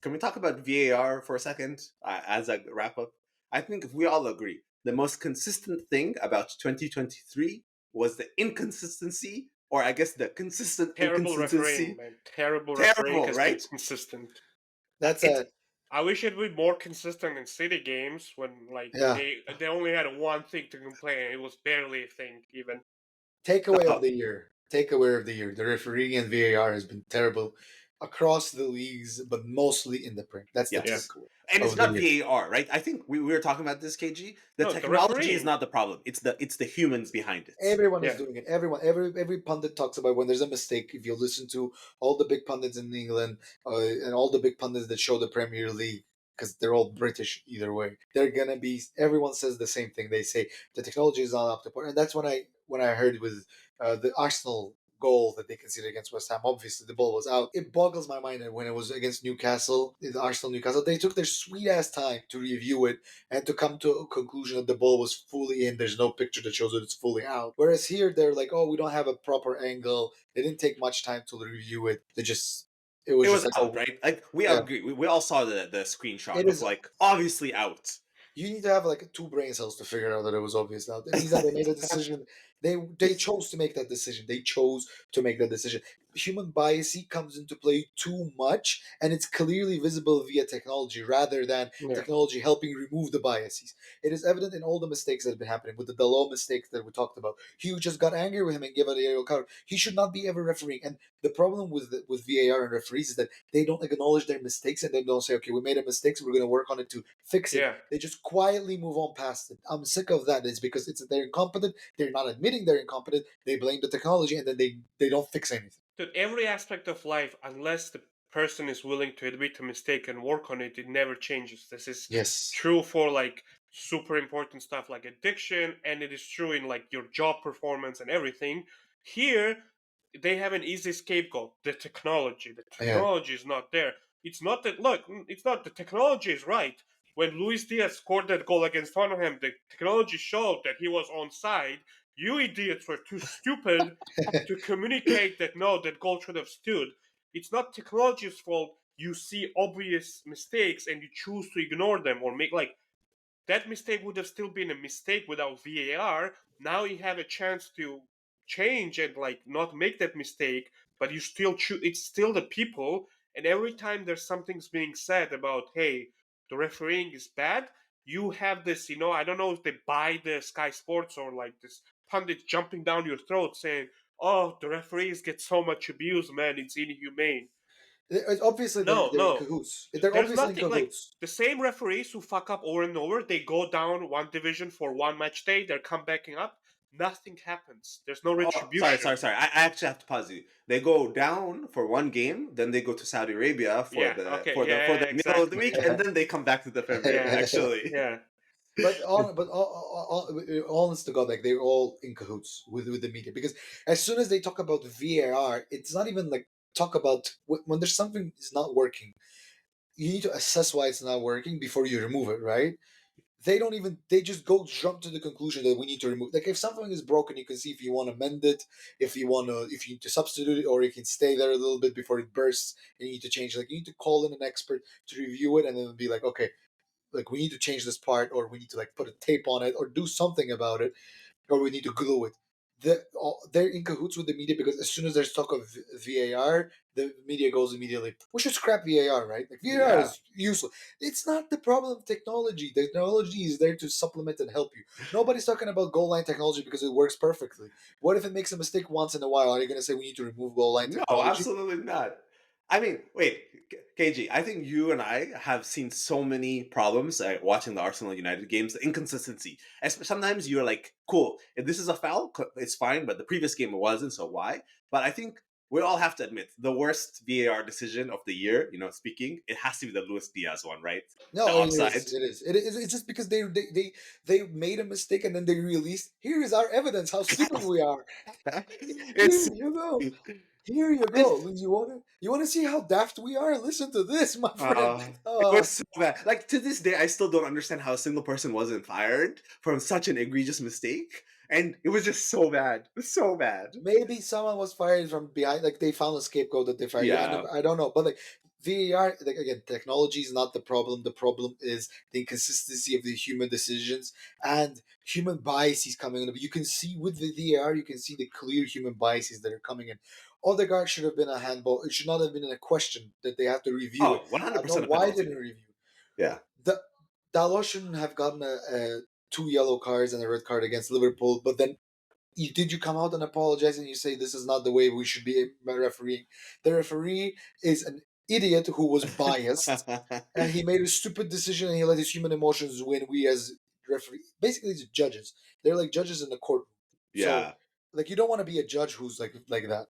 can we talk about VAR for a second as a wrap up? I think if we all agree, the most consistent thing about 2023 was the inconsistency, or I guess the consistent Terrible refereeing, inconsistency. man. Terrible refereeing Terrible, has been right? consistent. That's It a I wish it would be more consistent in city games when like yeah they only had one thing to complain. It was barely a thing even. takeaway of uh, the year. Takeaway of the year. The refereeing and VAR has been terrible across the leagues, but mostly in the Prem. That's the Yeah. yes. takeaway And it's of the not year. VAR, right? I think we were talking about this, KG. The No, the technology is refereeing. not the problem. It's the humans behind it. Everyone is Yeah. doing it. Every pundit talks about when there's a mistake. If you listen to all the big pundits in England and all the big pundits that show the Premier League, because they're all British either way, they're gonna be. Everyone says the same thing. They say the technology is not up to par, and that's when I heard with the Arsenal goal that they conceded against West Ham. Obviously, the ball was out. It boggles my mind that when it was against Newcastle, the Arsenal Newcastle, they took their sweet ass time to review it and to come to a conclusion that the ball was fully in. There's no picture that shows that it's fully out. Whereas here, they're like, oh, we don't have a proper angle. They didn't take much time to review it. It was It just was like, out, oh, right? Like we yeah, agree. We all saw the screenshot it of is. like obviously out. You need to have like two brain cells to figure out that it was obvious. Now it means that they made a decision. They chose to make that decision. They chose to make that decision. Human bias comes into play too much, and it's clearly visible via technology rather than Yeah. technology helping remove the biases. It is evident in all the mistakes that have been happening. With the Dalot mistakes that we talked about, Hugh just got angry with him and gave out a yellow card. He should not be ever refereeing. And the problem with VAR and referees is that they don't acknowledge their mistakes and they don't say, okay, we made a mistake, so we're going to work on it to fix it. Yeah. They just quietly move on past it. I'm sick of that. It's because they're incompetent. They're not admitting they're incompetent. They blame the technology and then they don't fix anything. Dude, every aspect of life, unless the person is willing to admit a mistake and work on it, it never changes. This is Yes. true for like super important stuff like addiction, and it is true in like your job performance and everything. Here, they have an easy scapegoat, the technology. The Yeah. technology is not there. It's not that, look, it's not the technology is right. When Luis Diaz scored that goal against Tottenham, the technology showed that he was onside. You idiots were too stupid to communicate that no, that goal should have stood. It's not technology's fault. You see obvious mistakes and you choose to ignore them or make like that mistake would have still been a mistake without VAR. Now you have a chance to change and like not make that mistake, but you still choose. It's still the people, and every time there's something's being said about hey, the refereeing is bad, you have this. I don't know if they buy the Sky Sports or like this pundit jumping down your throat saying, "Oh, the referees get so much abuse, man. It's inhumane." Obviously, No, they're in no. cahoots. They're There's obviously in nothing like cahoots. the same referees who fuck up over and over. They go down one division for one match day. They're come backing up. Nothing happens. There's no Oh, sorry, retribution. sorry, sorry. I actually have to pause you. They go down for one game, then they go to Saudi Arabia for Yeah. the Okay. for the for Yeah. the middle of the Exactly. week, and then they come back to the Premier League. Yeah. Actually, Yeah. Honest to God, like they're all in cahoots with the media because as soon as they talk about VAR, it's not even like talk about when there's something is not working. You need to assess why it's not working before you remove it, right? They just go jump to the conclusion that we need to remove. Like if something is broken, you can see if you want to mend it, if you need to substitute it, or it can stay there a little bit before it bursts, and you need to change. Like you need to call in an expert to review it, and then be like, okay, like we need to change this part, or we need to like put a tape on it, or do something about it, or we need to glue it. They're in cahoots with the media because as soon as there's talk of VAR, the media goes immediately, we should scrap VAR, right? Like VAR yeah. is useless. It's not the problem of technology. The technology is there to supplement and help you. Nobody's talking about goal line technology because it works perfectly. What if it makes a mistake once in a while? Are you going to say we need to remove goal line No, technology? absolutely not. I mean, wait, KG. I think you and I have seen so many problems watching the Arsenal United games. The inconsistency. Sometimes you're like, cool, if this is a foul, it's fine. But the previous game it wasn't, so why? But I think we all have to admit the worst VAR decision of the year. Speaking, it has to be the Luis Diaz one, right? The No, it is. offside. It is. It is. It's just because they made a mistake and then they released. Here is our evidence how stupid we are. Here it's you go. Here you go. You wanna see how daft we are? Listen to this, my friend. It was so bad. Like to this day, I still don't understand how a single person wasn't fired from such an egregious mistake. and it was just so bad, so bad. Maybe someone was fired from behind, like they found a scapegoat that they fired you. Yeah. I don't know, but like VAR, like again, technology is not the problem. The problem is the inconsistency of the human decisions and human biases coming in. You can see with the VAR, you can see the clear human biases that are coming in. Odegaard should have been a handball. It should not have been in a question that they have to review it. Oh, one I hundred don't know percent a why they didn't penalty. review. Yeah. The Dalot shouldn't have gotten a two yellow cards and a red card against Liverpool, but then did you come out and apologize and you say this is not the way we should be refereeing? The referee is an idiot who was biased and he made a stupid decision and he let his human emotions win. We as referee, basically, the judges, they're like judges in the courtroom. So, Yeah. like, you don't want to be a judge who's like that.